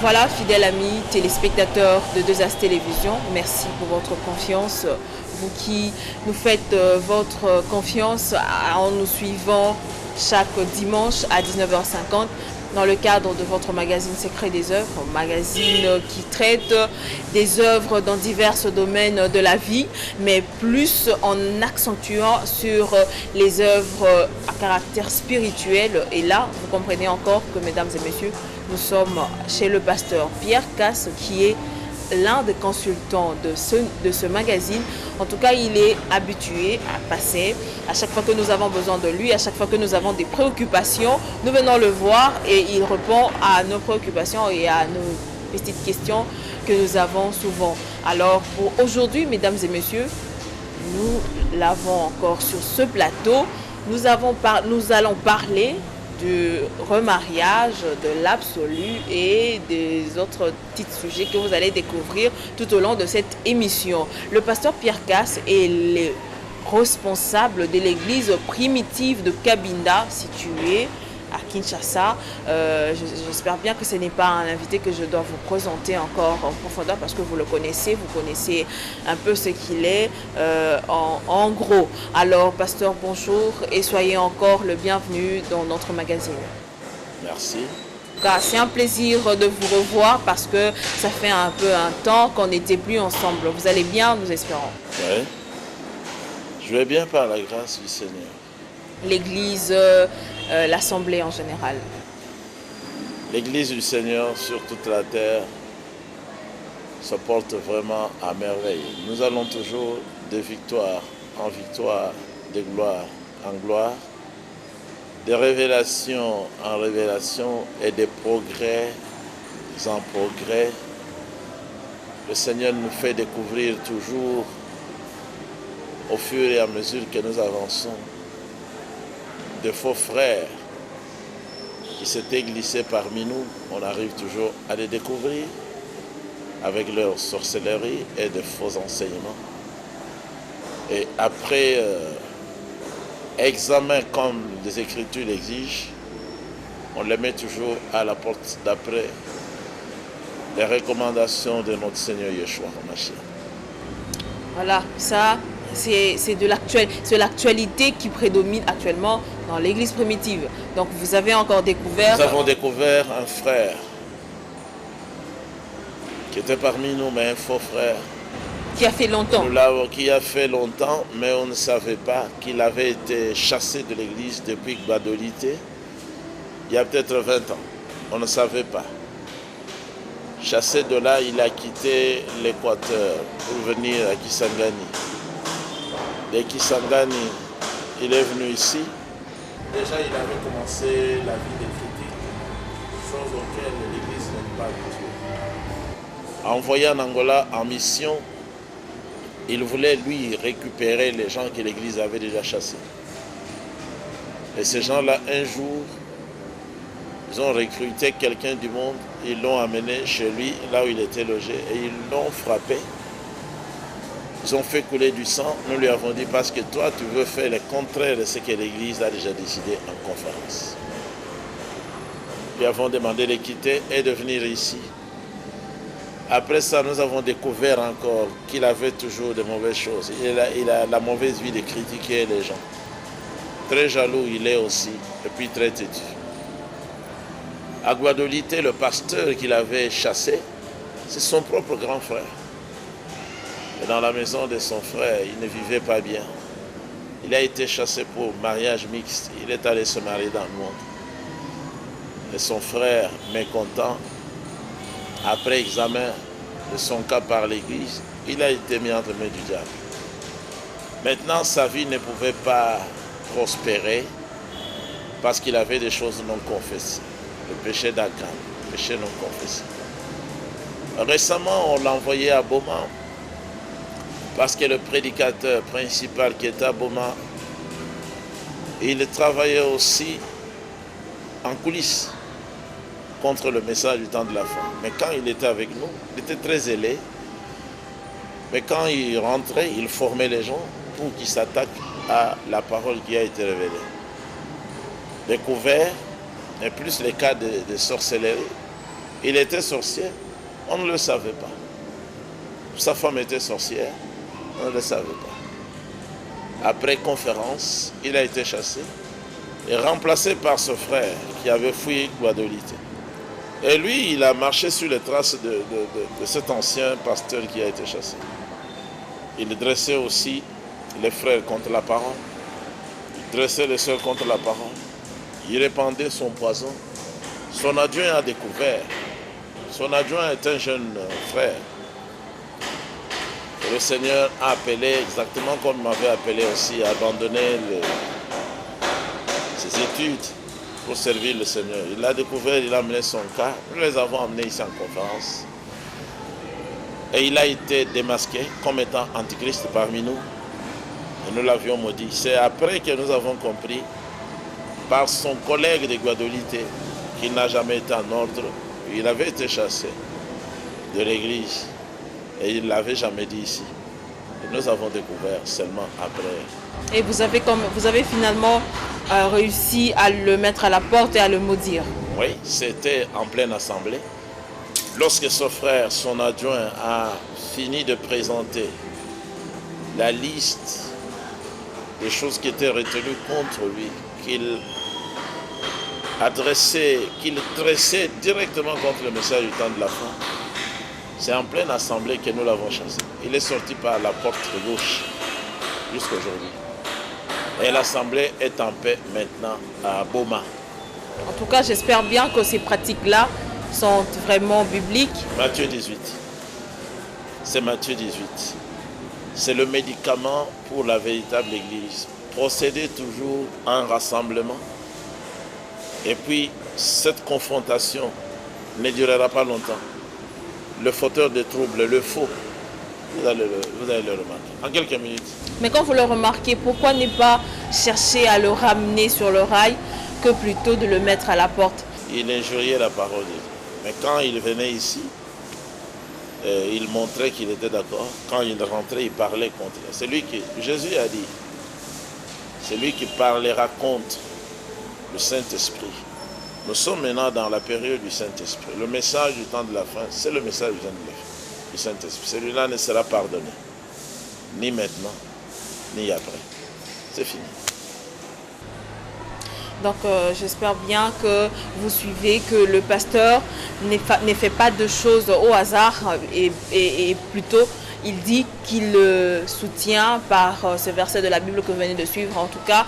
Voilà, fidèles amis, téléspectateurs de 2As Télévision, merci pour votre confiance. Vous qui nous faites votre confiance en nous suivant chaque dimanche à 19h50 dans le cadre de votre magazine Secret des œuvres, magazine qui traite des œuvres dans divers domaines de la vie, mais plus en accentuant sur les œuvres à caractère spirituel. Et là, vous comprenez encore que, mesdames et messieurs, nous sommes chez le pasteur Pierre Casse, qui est l'un des consultants de ce magazine. En tout cas, il est habitué à passer. À chaque fois que nous avons besoin de lui, à chaque fois que nous avons des préoccupations, nous venons le voir et il répond à nos préoccupations et à nos petites questions que nous avons souvent. Alors, pour aujourd'hui, mesdames et messieurs, nous l'avons encore sur ce plateau. Nous allons parler du remariage, de l'absolu et des autres petits sujets que vous allez découvrir tout au long de cette émission. Le pasteur Pierre Casse est le responsable de l'église primitive de Kabinda, située à Kinshasa. J'espère bien que ce n'est pas un invité que je dois vous présenter encore en profondeur parce que vous le connaissez, vous connaissez un peu ce qu'il est en gros. Alors, pasteur, bonjour et soyez encore le bienvenu dans notre magazine. Merci. C'est un plaisir de vous revoir parce que ça fait un peu un temps qu'on n'était plus ensemble. Vous allez bien, nous espérons. Oui. Je vais bien par la grâce du Seigneur. L'église, l'assemblée en général. L'église du Seigneur sur toute la terre se porte vraiment à merveille. Nous allons toujours de victoire en victoire, de gloire en gloire, de révélation en révélation et de progrès en progrès. Le Seigneur nous fait découvrir toujours, au fur et à mesure que nous avançons, de faux frères qui s'étaient glissés parmi nous. On arrive toujours à les découvrir avec leur sorcellerie et de faux enseignements. Et après examen comme les Écritures l'exigent, on les met toujours à la porte d'après les recommandations de notre Seigneur Yeshua HaMashiach. Voilà, ça c'est de l'actualité qui prédomine actuellement dans l'église primitive. Donc vous avez encore découvert... Nous avons découvert un frère qui était parmi nous, mais un faux frère. Qui a fait longtemps. Qui a fait longtemps, mais on ne savait pas qu'il avait été chassé de l'église depuis Gbadolité, il y a peut-être 20 ans. On ne savait pas. Chassé de là, il a quitté l'Équateur pour venir à Kisangani. De Kisangani, il est venu ici. Déjà, il avait commencé la vie des critiques, chose auxquelles l'Église n'est pas habituée. Envoyé en Angola en mission, il voulait lui récupérer les gens que l'Église avait déjà chassés. Et ces gens-là, un jour, ils ont recruté quelqu'un du monde, ils l'ont amené chez lui, là où il était logé, et ils l'ont frappé. Ils ont fait couler du sang. Nous lui avons dit, parce que toi, tu veux faire le contraire de ce que l'Église a déjà décidé en conférence. Nous lui avons demandé de quitter et de venir ici. Après ça, nous avons découvert encore qu'il avait toujours de mauvaises choses. Il a la mauvaise vie de critiquer les gens. Très jaloux il est aussi, et puis très têtu. À Guadolité, le pasteur qu'il avait chassé, c'est son propre grand frère. Et dans la maison de son frère, il ne vivait pas bien. Il a été chassé pour mariage mixte. Il est allé se marier dans le monde. Et son frère, mécontent, après examen de son cas par l'église, il a été mis entre les mains du diable. Maintenant, sa vie ne pouvait pas prospérer parce qu'il avait des choses non confessées. Le péché d'Akam, le péché non confessé. Récemment, on l'a envoyé à Boma parce que le prédicateur principal qui était à Boma, il travaillait aussi en coulisses contre le message du temps de la fin. Mais quand il était avec nous, il était très zélé. Mais quand il rentrait, il formait les gens pour qu'ils s'attaquent à la parole qui a été révélée. Découvert, et plus les cas de sorcellerie, Il était sorcier, on ne le savait pas. Sa femme était sorcière, on ne le savait pas. Après conférence, il a été chassé et remplacé par ce frère qui avait fui Guadolite. Et lui, il a marché sur les traces de cet ancien pasteur qui a été chassé. Il dressait aussi les frères contre la parole. Il dressait les sœurs contre la parole. Il répandait son poison. Son adjoint a découvert. Son adjoint est un jeune frère. Et le Seigneur a appelé, exactement comme il m'avait appelé aussi, à abandonner ses études pour servir le Seigneur. Il l'a découvert, il a amené son cas. Nous les avons amenés ici en conférence. Et il a été démasqué comme étant antichrist parmi nous. Et nous l'avions maudit. C'est après que nous avons compris, par son collègue de Guadolite, qu'il n'a jamais été en ordre. Il avait été chassé de l'église. Et il ne l'avait jamais dit ici. Et nous avons découvert seulement après. Et vous avez finalement réussi à le mettre à la porte et à le maudire. Oui, c'était en pleine assemblée. Lorsque son frère, son adjoint, a fini de présenter la liste des choses qui étaient retenues contre lui, qu'il dressait directement contre le message du temps de la fin, c'est en pleine assemblée que nous l'avons chassé. Il est sorti par la porte de gauche jusqu'à aujourd'hui. Et l'assemblée est en paix maintenant à Boma. En tout cas, j'espère bien que ces pratiques-là sont vraiment bibliques. Matthieu 18. C'est Matthieu 18. C'est le médicament pour la véritable église. Procédez toujours à un rassemblement. Et puis, cette confrontation ne durera pas longtemps. Le fauteur de troubles, le faux, vous allez le remarquer en quelques minutes. Mais quand vous le remarquez, pourquoi ne pas chercher à le ramener sur le rail que plutôt de le mettre à la porte? Il injuriait la parole de Dieu. Mais quand il venait ici, il montrait qu'il était d'accord. Quand il rentrait, il parlait contre. C'est lui qui, Jésus a dit, c'est lui qui parlera contre le Saint-Esprit. Nous sommes maintenant dans la période du Saint-Esprit. Le message du temps de la fin, c'est le message du Saint-Esprit. Celui-là ne sera pardonné, ni maintenant, ni après. C'est fini. Donc j'espère bien que vous suivez, que le pasteur ne fait pas de choses au hasard et plutôt il dit qu'il le soutient par ce verset de la Bible que vous venez de suivre. En tout cas,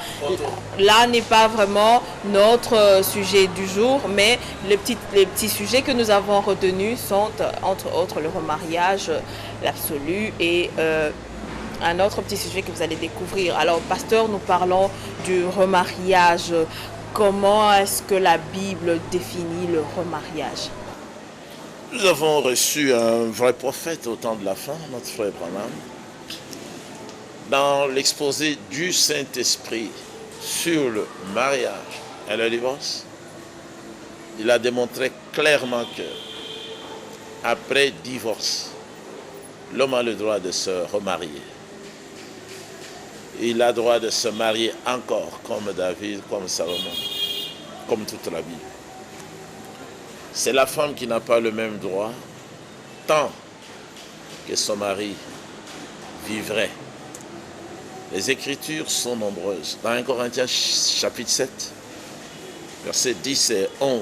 là n'est pas vraiment notre sujet du jour, mais les petits sujets que nous avons retenus sont entre autres le remariage, l'absolu et un autre petit sujet que vous allez découvrir. Alors, pasteur, nous parlons du remariage. Comment est-ce que la Bible définit le remariage? Nous avons reçu un vrai prophète au temps de la fin, notre frère Branham. Dans l'exposé du Saint-Esprit sur le mariage et le divorce, il a démontré clairement que après divorce, l'homme a le droit de se remarier. Il a le droit de se marier encore, comme David, comme Salomon, comme toute la Bible. C'est la femme qui n'a pas le même droit, tant que son mari vivrait. Les Écritures sont nombreuses. Dans 1 Corinthiens chapitre 7, versets 10 et 11,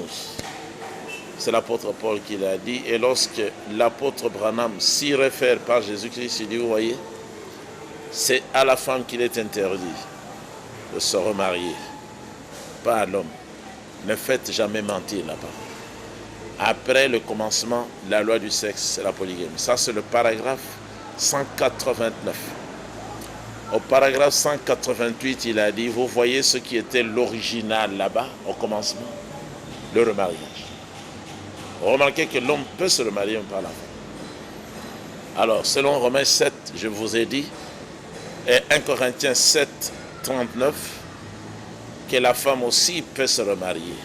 c'est l'apôtre Paul qui l'a dit. Et lorsque l'apôtre Branham s'y réfère par Jésus-Christ, il dit, vous voyez, c'est à la femme qu'il est interdit de se remarier, pas à l'homme. Ne faites jamais mentir là-bas. Après le commencement, la loi du sexe, c'est la polygamie. Ça, c'est le paragraphe 189. Au paragraphe 188, il a dit, vous voyez ce qui était l'original là-bas, au commencement, le remariage. Remarquez que l'homme peut se remarier par la femme. Alors, selon Romains 7, je vous ai dit, et 1 Corinthiens 7, 39, que la femme aussi peut se remarier,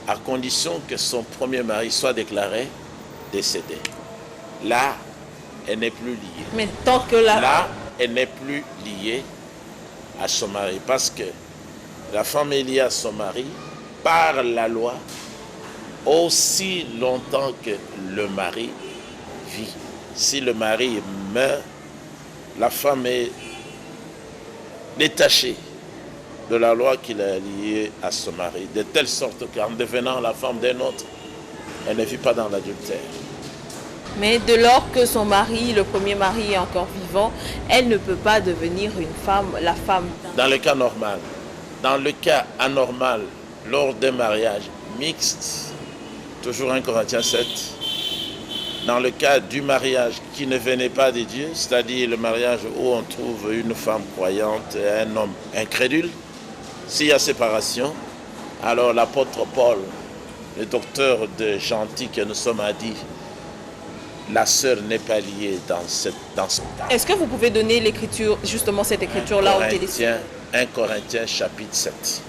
à condition que son premier mari soit déclaré décédé. Là, elle n'est plus liée. Mais tant que là, elle n'est plus liée à son mari, parce que la femme est liée à son mari par la loi aussi longtemps que le mari vit. Si le mari meurt, la femme est détachée de la loi qui est liée à son mari, de telle sorte qu'en devenant la femme d'un autre, elle ne vit pas dans l'adultère. Mais de lors que son mari, le premier mari, est encore vivant, elle ne peut pas devenir une femme, la femme. Dans le cas normal. Dans le cas anormal, lors d'un mariage mixte, toujours 1 Corinthiens 7, dans le cas du mariage qui ne venait pas de Dieu, c'est-à-dire le mariage où on trouve une femme croyante et un homme incrédule, s'il y a séparation, alors l'apôtre Paul, le docteur de gentil que nous sommes, a dit, la sœur n'est pas liée dans ce cas. Est-ce que vous pouvez donner l'écriture, justement cette écriture-là au téléphone? 1 Corinthiens chapitre 7,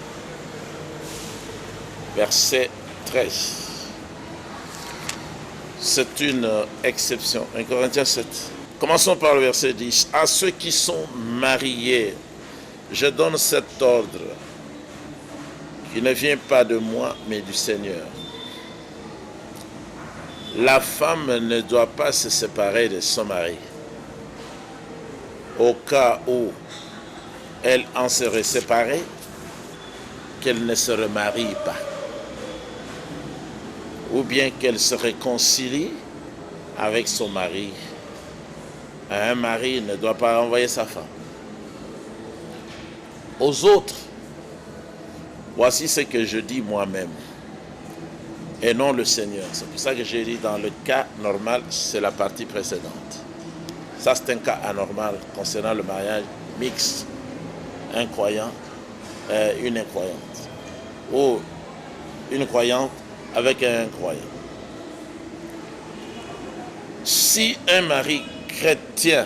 verset 13. C'est une exception. 1 Corinthiens 7. Commençons par le verset 10. À ceux qui sont mariés, je donne cet ordre qui ne vient pas de moi, mais du Seigneur. La femme ne doit pas se séparer de son mari. Au cas où elle en serait séparée, qu'elle ne se remarie pas. Ou bien qu'elle se réconcilie avec son mari. Un mari ne doit pas renvoyer sa femme. Aux autres, voici ce que je dis moi-même, et non le Seigneur. C'est pour ça que j'ai dit dans le cas normal, c'est la partie précédente. Ça, c'est un cas anormal concernant le mariage mixte, un croyant et une incroyante. Ou une croyante avec un croyant. Si un mari chrétien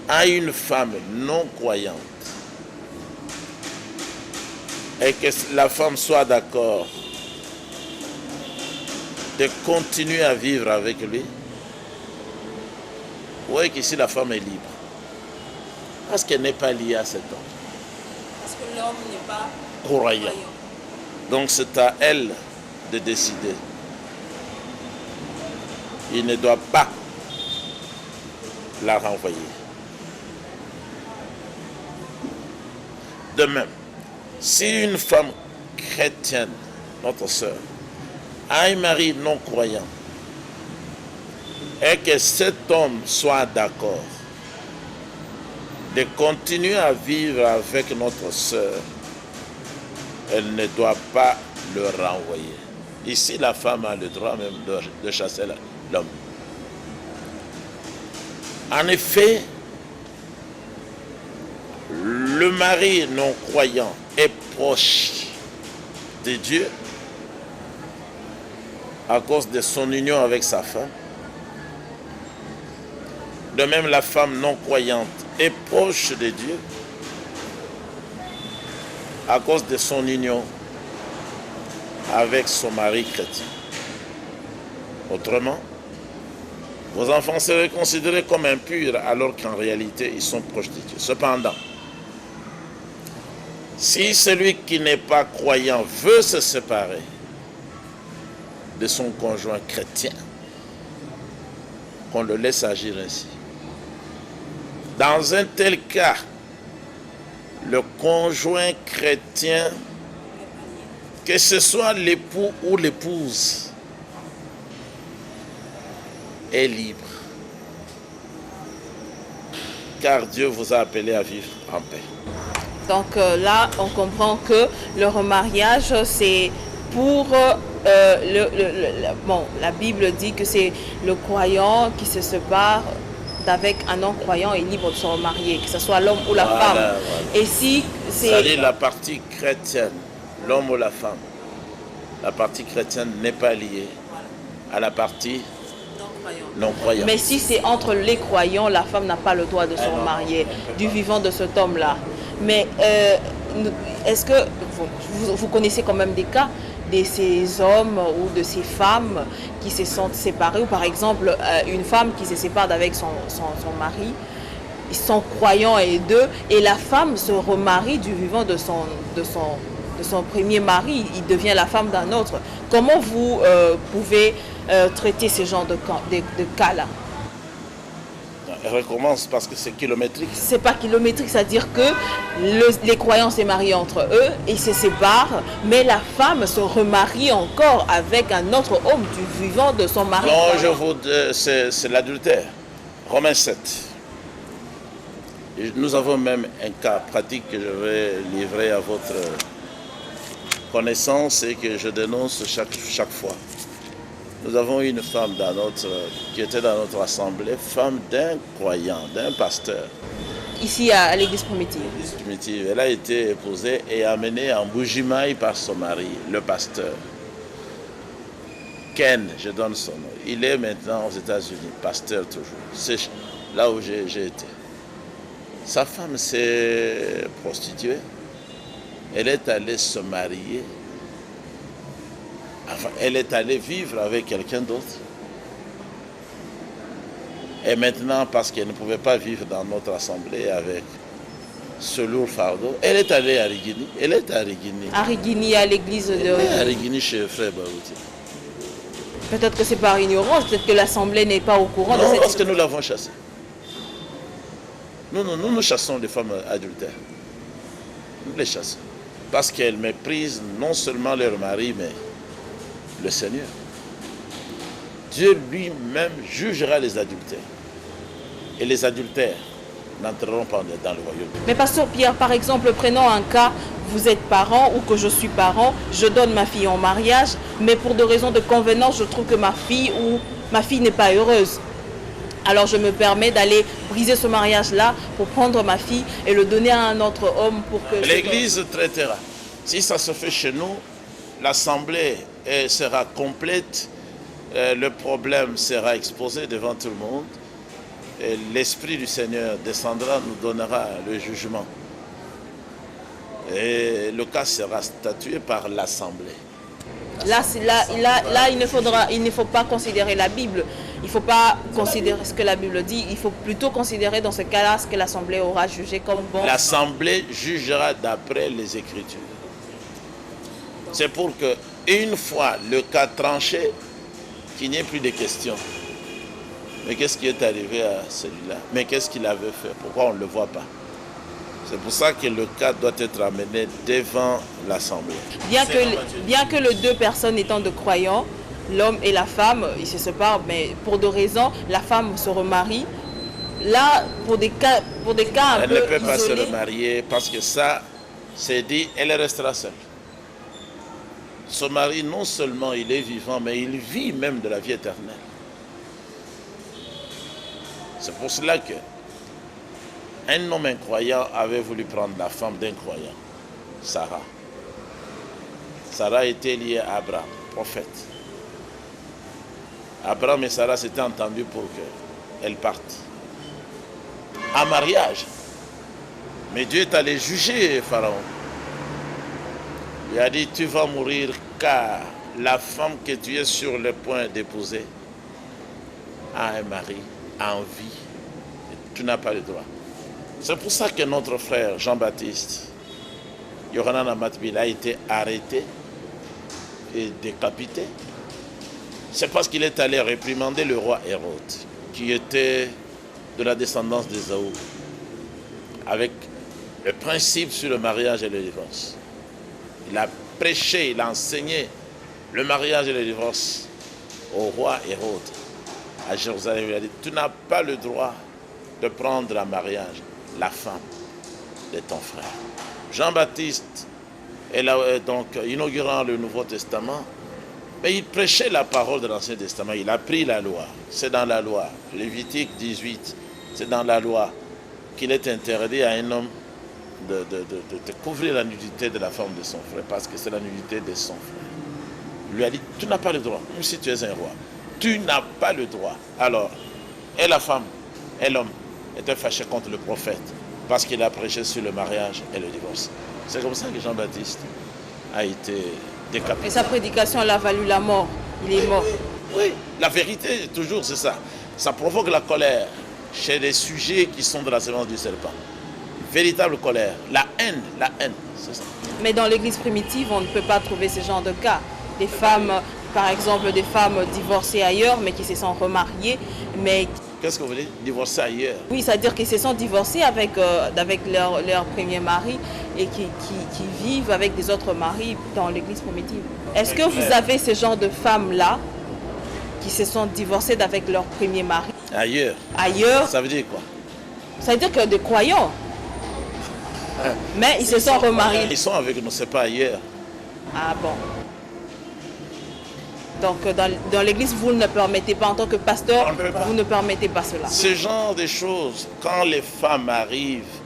a une femme non croyante et que la femme soit d'accord de continuer à vivre avec lui, vous voyez qu'ici la femme est libre. Parce qu'elle n'est pas liée à cet homme. Parce que l'homme n'est pas croyant. Donc c'est à elle de décider. Il ne doit pas la renvoyer. De même, si une femme chrétienne, notre sœur, a un mari non croyant, et que cet homme soit d'accord de continuer à vivre avec notre sœur, elle ne doit pas le renvoyer. Ici, la femme a le droit même de chasser l'homme. En effet, le mari non croyant est proche de Dieu à cause de son union avec sa femme. De même, la femme non croyante est proche de Dieu à cause de son union avec son mari chrétien. Autrement, vos enfants seraient considérés comme impurs alors qu'en réalité, ils sont proches de Dieu. Cependant, si celui qui n'est pas croyant veut se séparer de son conjoint chrétien, qu'on le laisse agir ainsi. Dans un tel cas, le conjoint chrétien, que ce soit l'époux ou l'épouse, est libre. Car Dieu vous a appelé à vivre en paix. Donc là, on comprend que le remariage, c'est pour... la Bible dit que c'est le croyant qui se sépare d'avec un non-croyant est libre de se remarier, que ce soit l'homme ou la femme. Voilà. Et si c'est... C'est-à-dire la partie chrétienne, l'homme ou la femme, la partie chrétienne n'est pas liée à la partie non-croyante. Mais si c'est entre les croyants, la femme n'a pas le droit de se remarier du vivant de cet homme-là. Mais est-ce que vous connaissez quand même des cas de ces hommes ou de ces femmes qui se sont séparés, ou par exemple une femme qui se sépare d'avec son mari, ils sont croyants et deux, et la femme se remarie du vivant de son de son premier mari, il devient la femme d'un autre. Comment vous pouvez traiter ce genre de cas-là? Elle recommence parce que c'est kilométrique. C'est pas kilométrique, c'est-à-dire que les croyants se marient entre eux, ils se séparent, mais la femme se remarie encore avec un autre homme du vivant de son mari. Non, je vous dis, c'est l'adultère. Romains 7. Et nous avons même un cas pratique que je vais livrer à votre connaissance et que je dénonce chaque fois. Nous avons une femme qui était dans notre assemblée, femme d'un croyant, d'un pasteur. Ici à l'église primitive. Elle a été épousée et amenée en Bujimaï par son mari, le pasteur. Ken, je donne son nom. Il est maintenant aux États-Unis, pasteur toujours. C'est là où j'ai été. Sa femme s'est prostituée. Elle est allée se marier. Enfin, elle est allée vivre avec quelqu'un d'autre. Et maintenant, parce qu'elle ne pouvait pas vivre dans notre assemblée avec ce lourd fardeau, elle est allée à Rigini. Elle est à Rigini. À Rigini, à l'église de... À Rigini, chez Frère Baouti. Peut-être que c'est par ignorance, peut-être que l'assemblée n'est pas au courant de cette... Non, parce que nous l'avons chassée. Nous chassons les femmes adultères. Nous les chassons. Parce qu'elles méprisent non seulement leur mari, mais le Seigneur. Dieu lui-même jugera les adultères. Et les adultères n'entreront pas dans le royaume. Mais pasteur Pierre, par exemple, prenons un cas, vous êtes parent ou que je suis parent, je donne ma fille en mariage, mais pour des raisons de convenance, je trouve que ma fille n'est pas heureuse. Alors je me permets d'aller briser ce mariage-là pour prendre ma fille et le donner à un autre homme pour que... L'Église traitera. Si ça se fait chez nous, l'assemblée sera complète, le problème sera exposé devant tout le monde, et l'Esprit du Seigneur descendra, nous donnera le jugement. Et le cas sera statué par l'assemblée. Là, il ne faut pas considérer la Bible. Il ne faut pas considérer ce que la Bible dit. Il faut plutôt considérer dans ce cas-là ce que l'assemblée aura jugé comme bon. L'assemblée jugera d'après les Écritures. C'est pour que, une fois le cas tranché, qu'il n'y ait plus de questions. Mais qu'est-ce qui est arrivé à celui-là? Mais qu'est-ce qu'il avait fait? Pourquoi on ne le voit pas? C'est pour ça que le cas doit être amené devant l'Assemblée. Bien que les deux personnes étant de croyants, l'homme et la femme, ils se séparent, mais pour deux raisons, la femme se remarie. Là, pour des cas un peu isolés... Elle ne peut pas se remarier parce que ça, c'est dit, elle restera seule. Son mari, non seulement il est vivant, mais il vit même de la vie éternelle. C'est pour cela que un homme incroyant avait voulu prendre la femme d'un croyant, Sarah. Sarah était liée à Abraham, prophète. Abraham et Sarah s'étaient entendus pour qu'elle parte en mariage. Mais Dieu est allé juger Pharaon. Il a dit, tu vas mourir car la femme que tu es sur le point d'épouser a un mari en vie. Et tu n'as pas le droit. C'est pour ça que notre frère Jean-Baptiste, Yohanan Amatbil, a été arrêté et décapité. C'est parce qu'il est allé réprimander le roi Hérode, qui était de la descendance d'Ésaü, avec le principe sur le mariage et le divorce. Il a prêché, il a enseigné le mariage et le divorce au roi Hérode à Jérusalem. Il a dit, tu n'as pas le droit de prendre en mariage la femme de ton frère. Jean-Baptiste est là, donc inaugurant le Nouveau Testament, mais il prêchait la parole de l'Ancien Testament. Il a pris la loi. C'est dans la loi. Lévitique 18, c'est dans la loi qu'il est interdit à un homme de couvrir la nudité de la femme de son frère, parce que c'est la nudité de son frère. Il lui a dit, tu n'as pas le droit, même si tu es un roi. Tu n'as pas le droit. Alors, et la femme, et l'homme, était fâché contre le prophète, parce qu'il a prêché sur le mariage et le divorce. C'est comme ça que Jean-Baptiste a été décapité. Et sa prédication l'a valu la mort. Il est mort. Oui, la vérité, toujours, c'est ça. Ça provoque la colère chez les sujets qui sont de la sémence du serpent. véritable colère, la haine, c'est ça. Mais dans l'église primitive, on ne peut pas trouver ce genre de cas. Des femmes, par exemple, des femmes divorcées ailleurs, mais qui se sont remariées, mais... Qu'est-ce que vous voulez? Divorcer ailleurs? Oui, c'est-à-dire qu'ils se sont divorcés avec leur premier mari et qui vivent avec des autres maris dans l'église primitive. Est-ce que vous avez ce genre de femmes-là qui se sont divorcées avec leur premier mari? Ailleurs. Ailleurs? Ça veut dire quoi? Ça veut dire que des croyants. Mais ils se sont remariés. Ils sont avec nous, c'est pas ailleurs. Ah bon. Donc dans l'église, vous ne permettez pas, en tant que pasteur, vous ne permettez pas cela. Ce genre de choses, quand les femmes arrivent,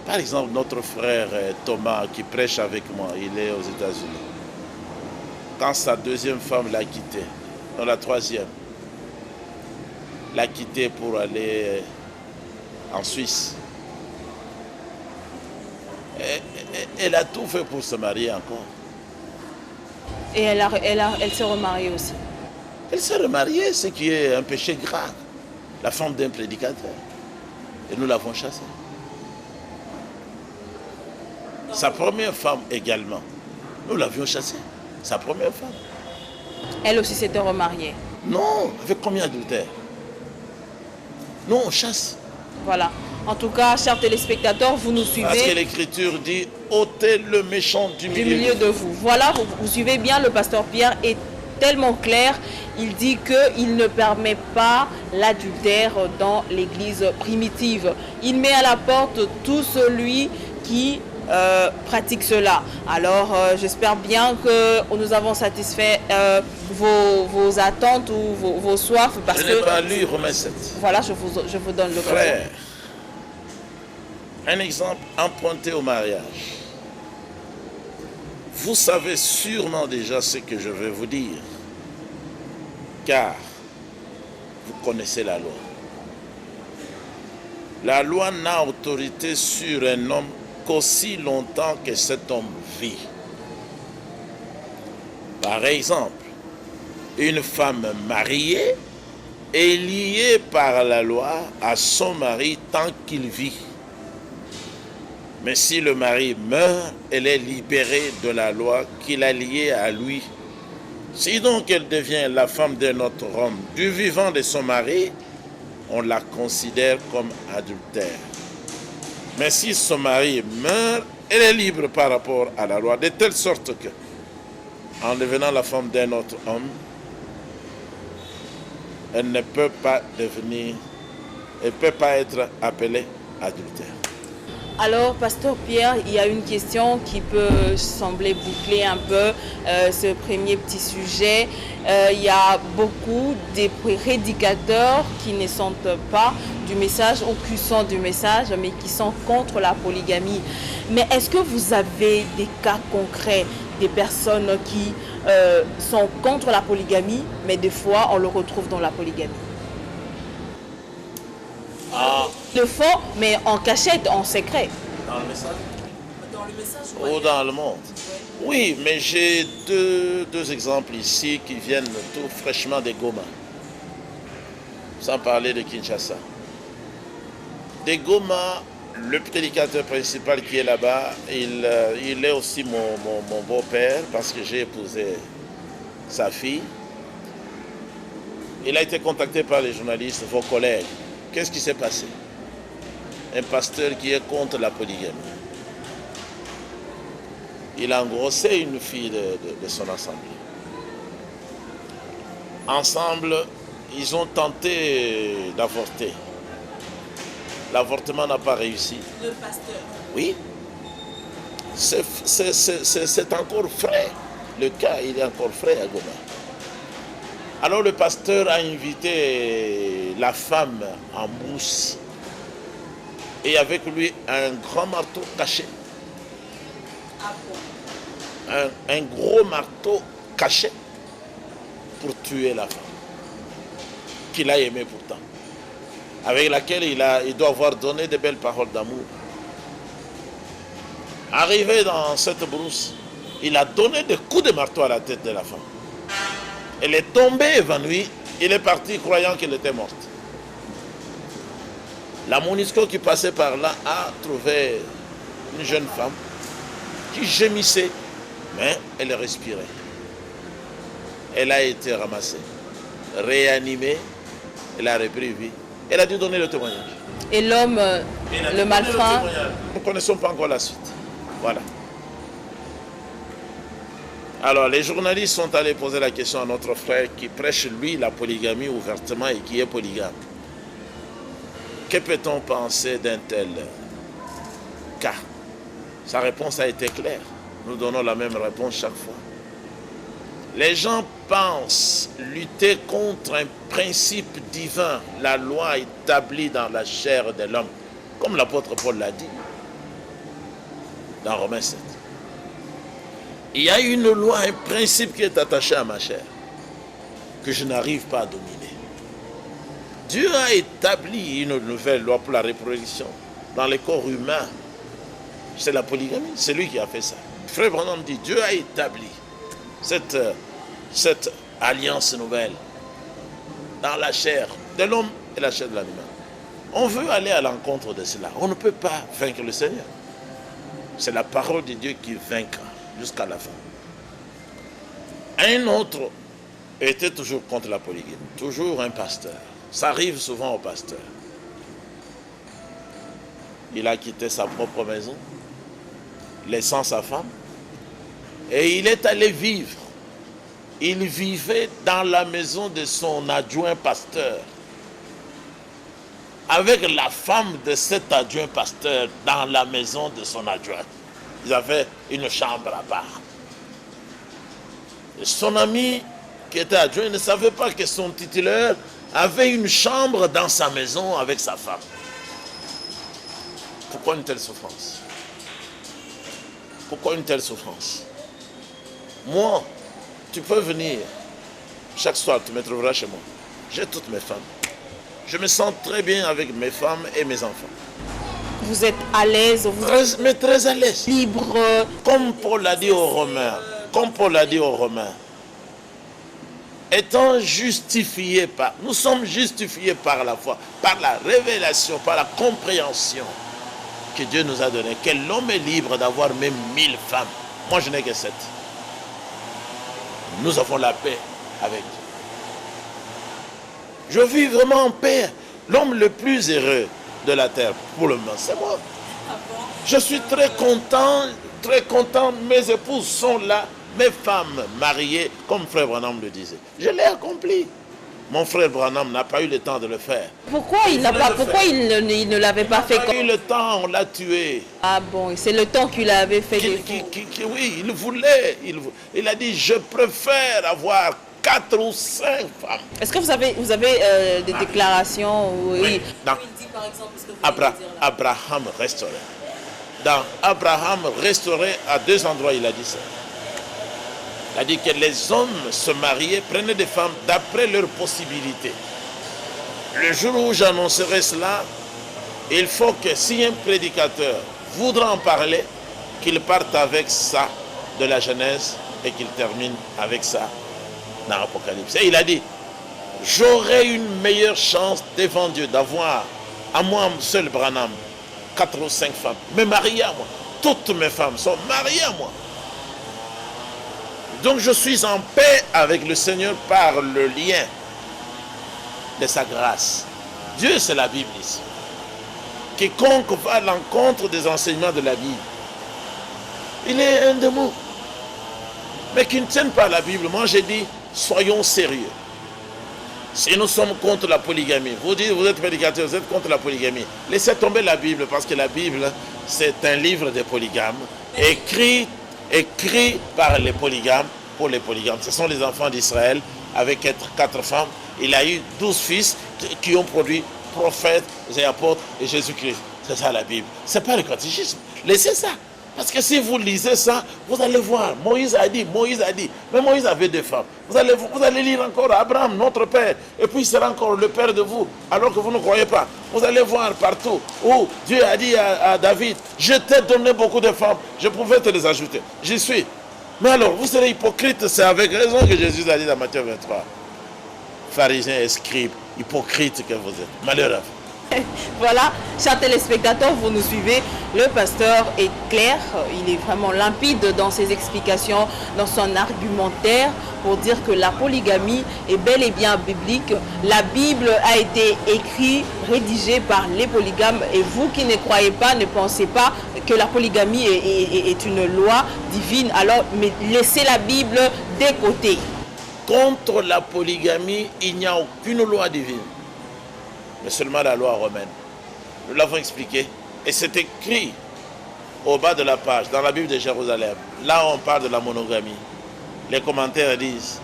par exemple notre frère Thomas qui prêche avec moi, il est aux États-Unis. Quand sa deuxième femme l'a quitté, non la troisième, l'a quitté pour aller en Suisse. Elle a tout fait pour se marier encore. Et elle s'est remariée aussi. Elle s'est remariée, ce qui est un péché grave. La femme d'un prédicateur. Et nous l'avons chassée. Sa première femme également. Nous l'avions chassée. Sa première femme. Elle aussi s'était remariée. Non, avec combien d'adultères? Non, on chasse. Voilà. En tout cas, chers téléspectateurs, vous nous suivez. Parce que l'Écriture dit, ôtez le méchant du milieu de vous. Voilà, vous suivez bien, le pasteur Pierre est tellement clair. Il dit qu'il ne permet pas l'adultère dans l'église primitive. Il met à la porte tout celui qui pratique cela. Alors, j'espère bien que nous avons satisfait vos attentes ou vos soifs. Parce je n'ai pas lu Romains 7. Voilà, je vous donne le frère. Un exemple emprunté au mariage. Vous savez sûrement déjà ce que je vais vous dire, car vous connaissez la loi. La loi n'a autorité sur un homme qu'aussi longtemps que cet homme vit. Par exemple, une femme mariée est liée par la loi à son mari tant qu'il vit. Mais si le mari meurt, elle est libérée de la loi qui l'a liée à lui. Si donc elle devient la femme d'un autre homme, du vivant de son mari, on la considère comme adultère. Mais si son mari meurt, elle est libre par rapport à la loi, de telle sorte que, en devenant la femme d'un autre homme, elle ne peut pas être appelée adultère. Alors, pasteur Pierre, il y a une question qui peut sembler boucler un peu ce premier petit sujet. Il y a beaucoup de prédicateurs qui ne sont pas du message ou qui sont du message, mais qui sont contre la polygamie. Mais est-ce que vous avez des cas concrets des personnes qui sont contre la polygamie, mais des fois on le retrouve dans la polygamie? Le fond, mais en cachette, en secret. Dans le message? Dans le message, ou dans le monde? Oui, mais j'ai deux exemples ici qui viennent tout fraîchement de Goma. Sans parler de Kinshasa. De Goma, le prédicateur principal qui est là-bas, il est aussi mon beau-père parce que j'ai épousé sa fille. Il a été contacté par les journalistes, vos collègues. Qu'est-ce qui s'est passé? Un pasteur qui est contre la polygamie. Il a engrossé une fille de son assemblée. Ensemble, ils ont tenté d'avorter. L'avortement n'a pas réussi. Le pasteur? Oui. C'est encore frais. Le cas, il est encore frais à Goma. Alors le pasteur a invité la femme en mousse et avec lui un grand marteau caché. Un gros marteau caché pour tuer la femme qu'il a aimée pourtant, avec laquelle il doit avoir donné de belles paroles d'amour. Arrivé dans cette brousse, il a donné des coups de marteau à la tête de la femme. Elle est tombée évanouie. Il est parti croyant qu'elle était morte. La MONUSCO qui passait par là a trouvé une jeune femme qui gémissait, mais elle respirait. Elle a été ramassée, réanimée, elle a repris vie. Elle a dû donner le témoignage. Et l'homme, le malfrat... Nous ne connaissons pas encore la suite. Voilà. Alors, les journalistes sont allés poser la question à notre frère qui prêche, lui, la polygamie ouvertement et qui est polygame. Que peut-on penser d'un tel cas? Sa réponse a été claire. Nous donnons la même réponse chaque fois. Les gens pensent lutter contre un principe divin, la loi établie dans la chair de l'homme, comme l'apôtre Paul l'a dit dans Romains 7. Il y a une loi, un principe qui est attaché à ma chair, que je n'arrive pas à dominer. Dieu a établi une nouvelle loi pour la reproduction dans les corps humains. C'est la polygamie, c'est lui qui a fait ça. Frère Branham dit, Dieu a établi cette alliance nouvelle dans la chair de l'homme et la chair de l'animal. On veut aller à l'encontre de cela. On ne peut pas vaincre le Seigneur. C'est la parole de Dieu qui vaincra jusqu'à la fin. Un autre était toujours contre la polygamie, toujours un pasteur. Ça arrive souvent au pasteur. Il a quitté sa propre maison, laissant sa femme, et il est allé vivre. Il vivait dans la maison de son adjoint pasteur, avec la femme de cet adjoint pasteur dans la maison de son adjoint. Ils avaient une chambre à part. Et son ami qui était adjoint ne savait pas que son titulaire avait une chambre dans sa maison avec sa femme. Pourquoi une telle souffrance? Pourquoi une telle souffrance? Moi, tu peux venir, chaque soir tu me trouveras chez moi. J'ai toutes mes femmes. Je me sens très bien avec mes femmes et mes enfants. Vous êtes à l'aise, mais très à l'aise. Libre. Comme Paul l'a dit aux Romains. Comme Paul l'a dit aux Romains. Étant justifiés par... Nous sommes justifiés par la foi, par la révélation, par la compréhension que Dieu nous a donnée. Que l'homme est libre d'avoir même 1000 femmes. Moi, je n'ai que 7. Nous avons la paix avec Dieu. Je vis vraiment en paix. L'homme le plus heureux de la terre, pour le moment, c'est moi. Je suis très content, très content. Mes épouses sont là, mes femmes mariées, comme frère Branham le disait. Je l'ai accompli. Mon frère Branham n'a pas eu le temps de le faire. Pourquoi il ne l'avait pas fait? Il n'a pas eu le temps, on l'a tué. Ah bon, c'est le temps qu'il avait fait oui, il voulait. Il a dit, je préfère avoir 4 ou 5 femmes. Est-ce que vous avez des déclarations où oui. Dans il dit par exemple ce que vous Abraham restaurait. Dans Abraham restaurait, à 2 endroits, il a dit ça. Il a dit que les hommes se mariaient, prenaient des femmes d'après leurs possibilités. Le jour où j'annoncerai cela, il faut que si un prédicateur voudra en parler, qu'il parte avec ça de la Genèse et qu'il termine avec ça dans l'Apocalypse. Et il a dit, j'aurai une meilleure chance devant Dieu d'avoir à moi seul Branham 4 ou 5 femmes, mais mariées à moi. Toutes mes femmes sont mariées à moi. Donc je suis en paix avec le Seigneur par le lien de sa grâce. Dieu, c'est la Bible ici. Quiconque va à l'encontre des enseignements de la Bible, il est un démon. Mais qui ne tiennent pas à la Bible, moi j'ai dit, soyons sérieux. Si nous sommes contre la polygamie, vous dites, vous êtes prédicateur, vous êtes contre la polygamie, laissez tomber la Bible, parce que la Bible, c'est un livre des polygames, écrit par les polygames, pour les polygames. Ce sont les enfants d'Israël, avec 4 femmes. Il a eu 12 fils qui ont produit prophètes et apôtres et Jésus-Christ. C'est ça la Bible. Ce n'est pas le catéchisme. Laissez ça. Parce que si vous lisez ça, vous allez voir. Moïse a dit. Mais Moïse avait 2 femmes. Vous allez lire encore Abraham, notre père. Et puis il sera encore le père de vous, alors que vous ne croyez pas. Vous allez voir partout où Dieu a dit à David, je t'ai donné beaucoup de femmes, je pouvais te les ajouter. J'y suis. Mais alors, vous serez hypocrite, c'est avec raison que Jésus a dit dans Matthieu 23. Pharisiens et scribes, hypocrites que vous êtes. Malheur à vous. Voilà, chers téléspectateurs, vous nous suivez. Le pasteur est clair, il est vraiment limpide dans ses explications, dans son argumentaire pour dire que la polygamie est bel et bien biblique. La Bible a été écrite, rédigée par les polygames et vous qui ne croyez pas, ne pensez pas que la polygamie est une loi divine. Alors, mais laissez la Bible de côté. Contre la polygamie, il n'y a aucune loi divine, mais seulement la loi romaine. Nous l'avons expliqué et c'est écrit au bas de la page dans la Bible de Jérusalem. Là on parle de la monogamie. Les commentaires disent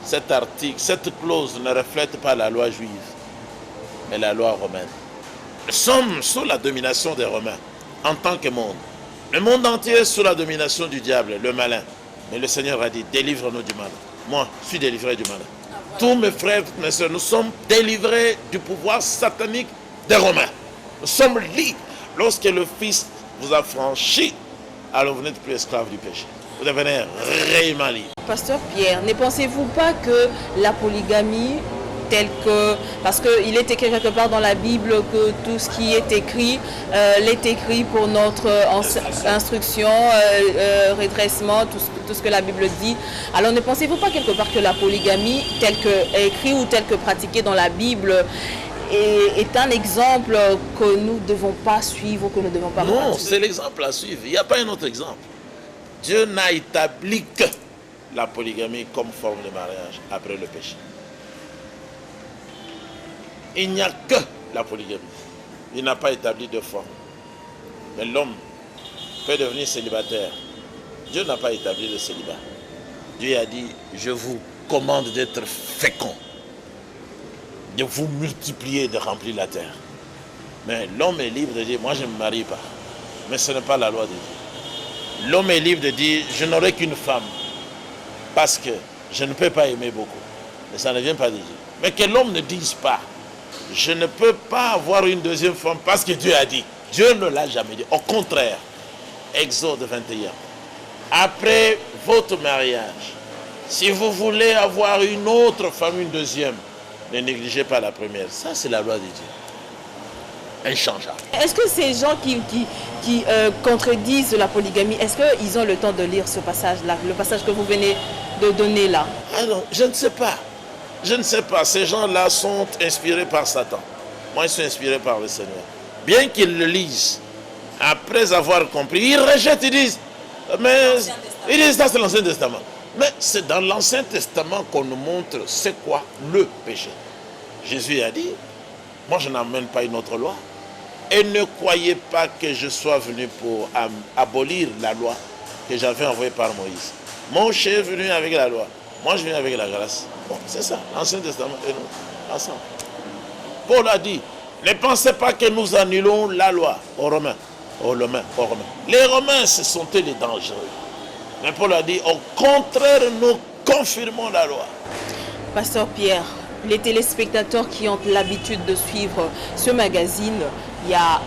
cet article, cette clause ne reflète pas la loi juive, mais la loi romaine. Nous sommes sous la domination des Romains en tant que monde. Le monde entier est sous la domination du diable, le malin. Mais le Seigneur a dit, délivre-nous du mal. Moi, je suis délivré du mal. Tous mes frères, mes soeurs, nous sommes délivrés du pouvoir satanique des Romains. Nous sommes libres. Lorsque le Fils vous a franchi, alors vous n'êtes plus esclave du péché. Vous devenez réellement libre. Pasteur Pierre, ne pensez-vous pas que la polygamie, telle que, parce qu'il est écrit quelque part dans la Bible que tout ce qui est écrit, l'est écrit pour notre instruction, redressement, tout ce que la Bible dit. Alors ne pensez-vous pas quelque part que la polygamie, telle que écrite ou telle que pratiquée dans la Bible, est un exemple que nous ne devons pas suivre, que nous ne devons pas pratiquer? Non, c'est l'exemple à suivre. Il n'y a pas un autre exemple. Dieu n'a établi que la polygamie comme forme de mariage après le péché. Il n'y a que la polygamie. Il n'a pas établi de forme. Mais l'homme peut devenir célibataire. Dieu n'a pas établi le célibat. Dieu a dit, je vous commande d'être fécond, de vous multiplier, de remplir la terre. Mais l'homme est libre de dire, moi je ne me marie pas. Mais ce n'est pas la loi de Dieu. L'homme est libre de dire, je n'aurai qu'une femme, parce que je ne peux pas aimer beaucoup. Mais ça ne vient pas de Dieu. Mais que l'homme ne dise pas, je ne peux pas avoir une deuxième femme parce que Dieu a dit. Dieu ne l'a jamais dit. Au contraire, Exode 21. Après votre mariage, si vous voulez avoir une autre femme, une deuxième, ne négligez pas la première. Ça, c'est la loi de Dieu. Inchangeable. Est-ce que ces gens qui contredisent la polygamie, est-ce qu'ils ont le temps de lire ce passage-là, le passage que vous venez de donner là? Ah non, je ne sais pas. Je ne sais pas. Ces gens-là sont inspirés par Satan. Moi, ils sont inspirés par le Seigneur. Bien qu'ils le lisent, après avoir compris, ils rejettent, ils disent, mais ils disent ça c'est l'Ancien Testament. Mais c'est dans l'Ancien Testament qu'on nous montre c'est quoi le péché. Jésus a dit, moi je n'amène pas une autre loi. Et ne croyez pas que je sois venu pour abolir la loi que j'avais envoyée par Moïse. Moïse est venu avec la loi. Moi je viens avec la grâce. Bon, c'est ça, l'Ancien Testament et nous, ensemble. Paul a dit, ne pensez pas que nous annulons la loi aux Romains. Les Romains, ce sont eux les dangereux. Mais Paul a dit, au contraire, nous confirmons la loi. Pasteur Pierre, les téléspectateurs qui ont l'habitude de suivre ce magazine, il y a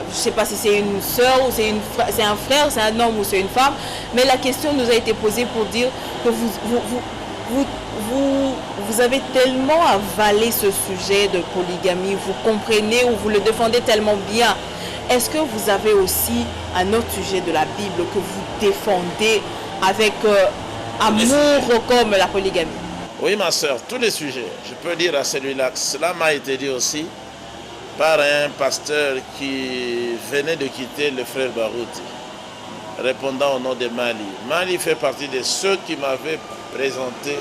je ne sais pas si c'est une sœur ou c'est un frère, c'est un homme ou c'est une femme, mais la question nous a été posée pour dire que vous avez tellement avalé ce sujet de polygamie, vous comprenez ou vous le défendez tellement bien. Est-ce que vous avez aussi un autre sujet de la Bible que vous défendez avec amour comme la polygamie? Oui, ma soeur, tous les sujets. Je peux dire à celui-là, cela m'a été dit aussi par un pasteur qui venait de quitter le frère Barouti, répondant au nom de Mali. Mali fait partie de ceux qui m'avaient présenté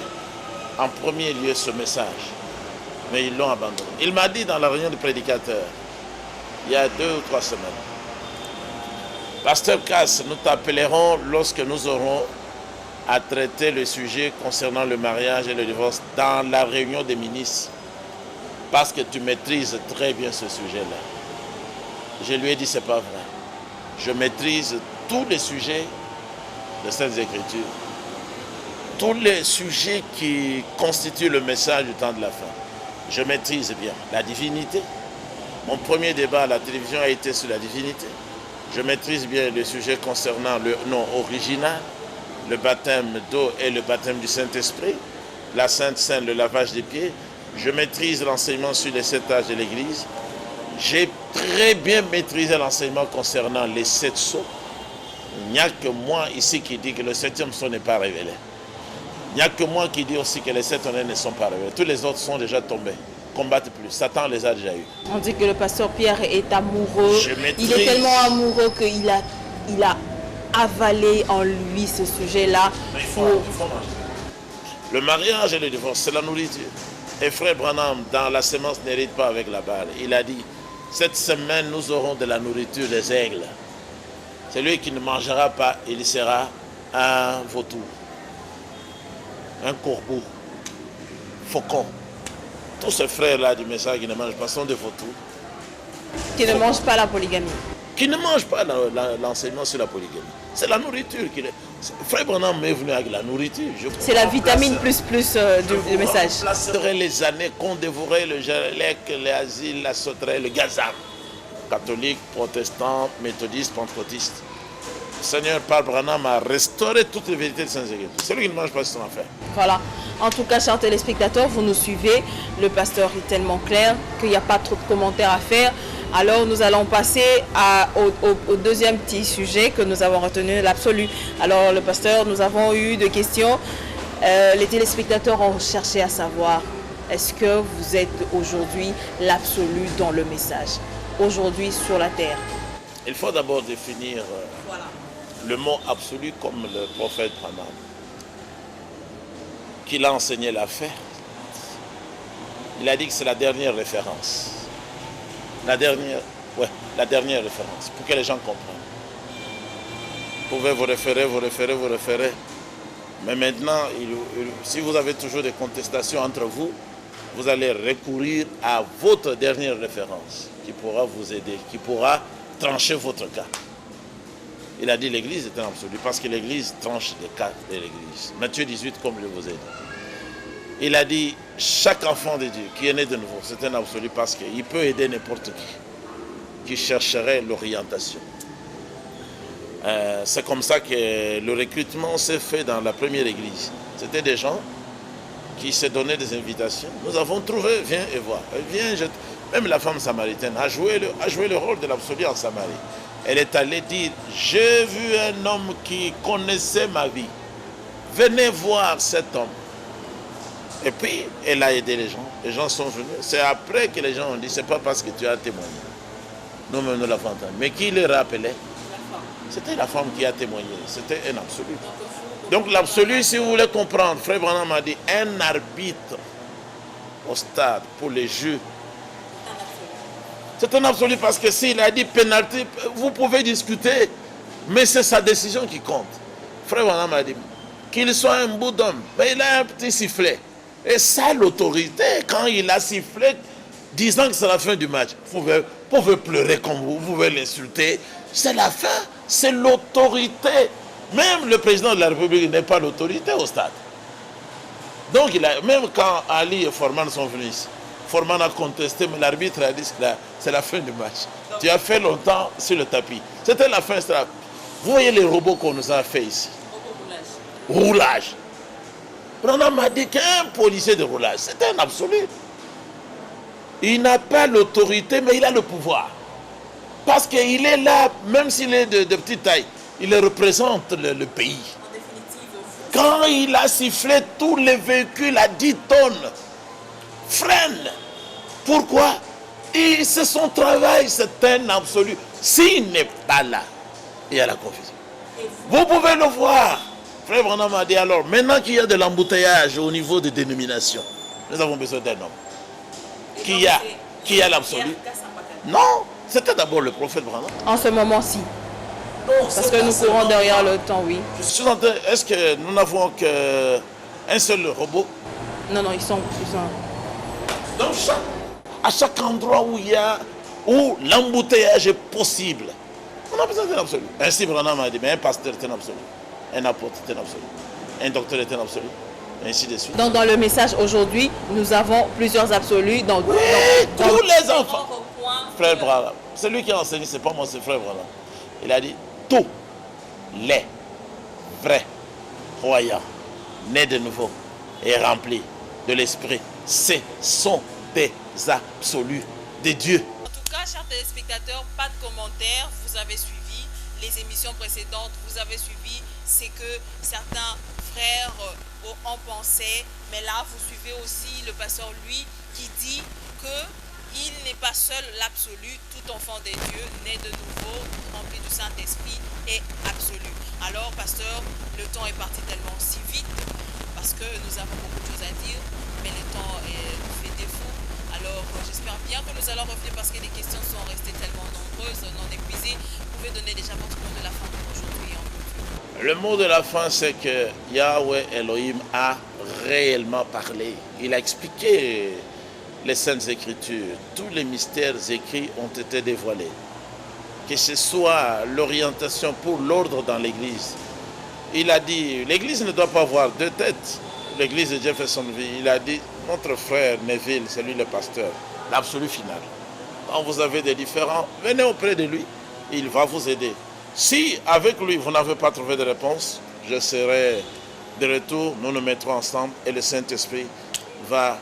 en premier lieu ce message, mais ils l'ont abandonné. Il m'a dit dans la réunion de prédicateurs, il y a 2 ou 3 semaines, Pasteur Cass, nous t'appellerons lorsque nous aurons à traiter le sujet concernant le mariage et le divorce dans la réunion des ministres, parce que tu maîtrises très bien ce sujet-là. Je lui ai dit, c'est pas vrai. Je maîtrise tous les sujets de Saintes Écritures, tous les sujets qui constituent le message du temps de la fin. Je maîtrise bien la divinité. Mon premier débat à la télévision a été sur la divinité. Je maîtrise bien le sujet concernant le nom original, le baptême d'eau et le baptême du Saint-Esprit, la Sainte Seine, le lavage des pieds. Je maîtrise l'enseignement sur les 7 âges de l'Église. J'ai très bien maîtrisé l'enseignement concernant les 7 sceaux. Il n'y a que moi ici qui dit que le 7e sceau n'est pas révélé. Il n'y a que moi qui dis aussi que les 7 honnêtes ne sont pas révélés. Tous les autres sont déjà tombés. Combattent plus. Satan les a déjà eus. On dit que le pasteur Pierre est amoureux. Il est tellement amoureux qu'il a avalé en lui ce sujet-là. Il faut manger. Le mariage et le divorce, c'est la nourriture. Et frère Branham, dans la semence n'hérite pas avec la balle. Il a dit, cette semaine, nous aurons de la nourriture des aigles. Celui qui ne mangera pas, il sera un vautour, un corbeau, faucon. Tous ces frères-là du message qui ne mangent pas sont des vautours. Qui ne mangent pas la polygamie. Qui ne mangent pas l'enseignement sur la polygamie. C'est la nourriture. Frère Branham est venu avec la nourriture. C'est la vitamine plus du message. Je remplacerai les années qu'on dévorait le Jérélec, les asiles, la sauterelle, le gazam. Catholique, protestant, méthodiste, pentecôtiste. Le Seigneur par Branham a restauré toutes les vérités de Saint-Église. Celui qui ne mange pas, c'est son affaire. Voilà. En tout cas, chers téléspectateurs, vous nous suivez. Le pasteur est tellement clair qu'il n'y a pas trop de commentaires à faire. Alors, nous allons passer au deuxième petit sujet que nous avons retenu, l'absolu. Alors, le pasteur, nous avons eu des questions. Les téléspectateurs ont cherché à savoir, est-ce que vous êtes aujourd'hui l'absolu dans le message, aujourd'hui sur la terre? Il faut d'abord définir le mot absolu comme le prophète Branham, qu'il a enseigné l'affaire. Il a dit que c'est la dernière référence. La dernière référence, pour que les gens comprennent. Vous pouvez vous référer. Mais maintenant, si vous avez toujours des contestations entre vous, vous allez recourir à votre dernière référence qui pourra vous aider, qui pourra trancher votre cas. Il a dit l'Église est un absolu parce que l'Église tranche les cas de l'Église. Matthieu 18, comme je vous ai dit. Il a dit, chaque enfant de Dieu qui est né de nouveau, c'est un absolu parce qu'il peut aider n'importe qui chercherait l'orientation. C'est comme ça que le recrutement s'est fait dans la première église. C'était des gens qui se donnaient des invitations. Nous avons trouvé, viens et vois. Même la femme samaritaine a joué le rôle de l'absolu en Samarie. Elle est allée dire, j'ai vu un homme qui connaissait ma vie. Venez voir cet homme. Et puis, elle a aidé les gens. Les gens sont venus. C'est après que les gens ont dit, c'est pas parce que tu as témoigné. Nous-mêmes, nous l'avons entendu. Mais qui le rappelait? C'était la femme qui a témoigné. C'était un absolu. Donc l'absolu, si vous voulez comprendre, Frère Branham a dit, un arbitre au stade pour les jeux. C'est un absolu parce que s'il a dit pénalité, vous pouvez discuter. Mais c'est sa décision qui compte. Frère Branham a dit, qu'il soit un bout d'homme, mais il a un petit sifflet. Et ça, l'autorité, quand il a sifflé, disant que c'est la fin du match, vous pouvez pleurer comme vous pouvez l'insulter. C'est la fin, c'est l'autorité. Même le président de la République n'est pas l'autorité au stade. Donc, même quand Ali et Foreman sont venus ici, Foreman a contesté, mais l'arbitre a dit que c'est la fin du match. Tu as fait longtemps sur le tapis. C'était la fin. Vous voyez les robots qu'on nous a fait ici. Roulage. Branham m'a dit qu'un policier de roulage, c'est un absolu. Il n'a pas l'autorité, mais il a le pouvoir. Parce qu'il est là, même s'il est de petite taille, il représente le pays. Quand il a sifflé, tous les véhicules à 10 tonnes freinent. Pourquoi? C'est son travail, c'est un absolu. S'il n'est pas là, il y a la confusion. Vous pouvez le voir. Frère Branham a dit alors, maintenant qu'il y a de l'embouteillage au niveau des dénominations, nous avons besoin d'un homme. Qui a l'absolu? Non, c'était d'abord le prophète Branham. En ce moment-ci. Parce que nous courons derrière le temps, oui. Est-ce que nous n'avons qu'un seul robot? Non, ils sont... Donc à chaque endroit où l'embouteillage est possible, on a besoin d'un absolu. Ainsi Branham a dit, mais un pasteur est un absolu. Un apôtre est un absolu. Un docteur est un absolu. Et ainsi de suite. Donc dans le message aujourd'hui, nous avons plusieurs absolus. Tous les enfants. Frère Branham. Celui qui a enseigné, c'est pas moi, c'est Frère Branham. Il a dit, tous les vrais croyants, nés de nouveau et remplis de l'esprit, ce sont des absolus de Dieu. tout cas, chers téléspectateurs, pas de commentaires. Vous avez suivi les émissions précédentes. Vous avez suivi ce que certains frères en pensaient. Mais là, vous suivez aussi le pasteur, lui, qui dit qu'il n'est pas seul l'absolu. Tout enfant des dieux, né de nouveau, rempli du Saint-Esprit, est absolu. Alors, pasteur, le temps est parti tellement si vite parce que nous avons beaucoup de choses à dire, mais le temps nous fait défaut. Alors, j'espère bien que nous allons revenir parce que les questions sont restées tellement nombreuses, non épuisées. Vous pouvez donner déjà votre mot de la fin pour aujourd'hui en clôture. Le mot de la fin, c'est que Yahweh Elohim a réellement parlé. Il a expliqué les Saintes Écritures. Tous les mystères écrits ont été dévoilés. Que ce soit l'orientation pour l'ordre dans l'Église. Il a dit, l'Église ne doit pas avoir deux têtes. L'Église de Jeffersonville, il a dit, notre frère Neville, c'est lui le pasteur, l'absolu final. Quand vous avez des différends, venez auprès de lui, il va vous aider. Si avec lui, vous n'avez pas trouvé de réponse, je serai de retour, nous nous mettrons ensemble et le Saint-Esprit va...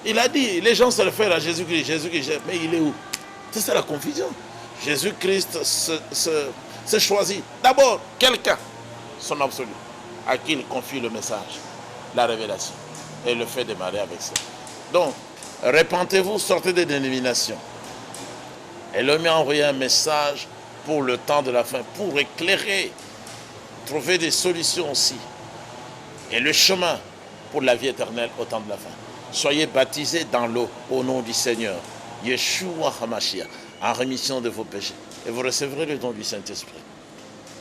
Il a dit, les gens se réfèrent à Jésus-Christ, Jésus-Christ, mais il est où? C'est ça la confusion. Jésus-Christ se choisit d'abord quelqu'un, son absolu, à qui il confie le message, la révélation, et le fait démarrer avec ça. Donc, repentez-vous, sortez des dénominations. Et l'homme a envoyé un message pour le temps de la fin, pour éclairer, trouver des solutions aussi, et le chemin pour la vie éternelle au temps de la fin. Soyez baptisés dans l'eau au nom du Seigneur, Yeshua HaMashiach, en rémission de vos péchés, et vous recevrez le don du Saint-Esprit.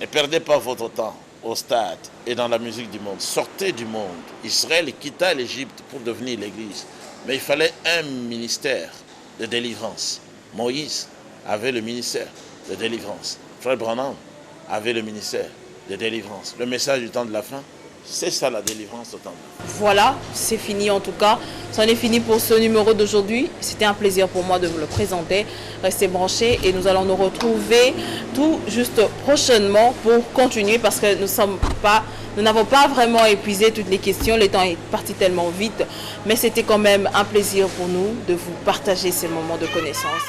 Ne perdez pas votre temps au stade et dans la musique du monde. Sortez du monde. Israël quitta l'Égypte pour devenir l'Église. Mais il fallait un ministère de délivrance. Moïse avait le ministère de délivrance. Frère Branham avait le ministère de délivrance. Le message du temps de la fin, c'est ça la délivrance au temps de la fin. Voilà, c'est fini en tout cas. C'en est fini pour ce numéro d'aujourd'hui. C'était un plaisir pour moi de vous le présenter. Restez branchés et nous allons nous retrouver tout juste prochainement pour continuer parce que nous n'avons pas vraiment épuisé toutes les questions. Le temps est parti tellement vite. Mais c'était quand même un plaisir pour nous de vous partager ces moments de connaissance.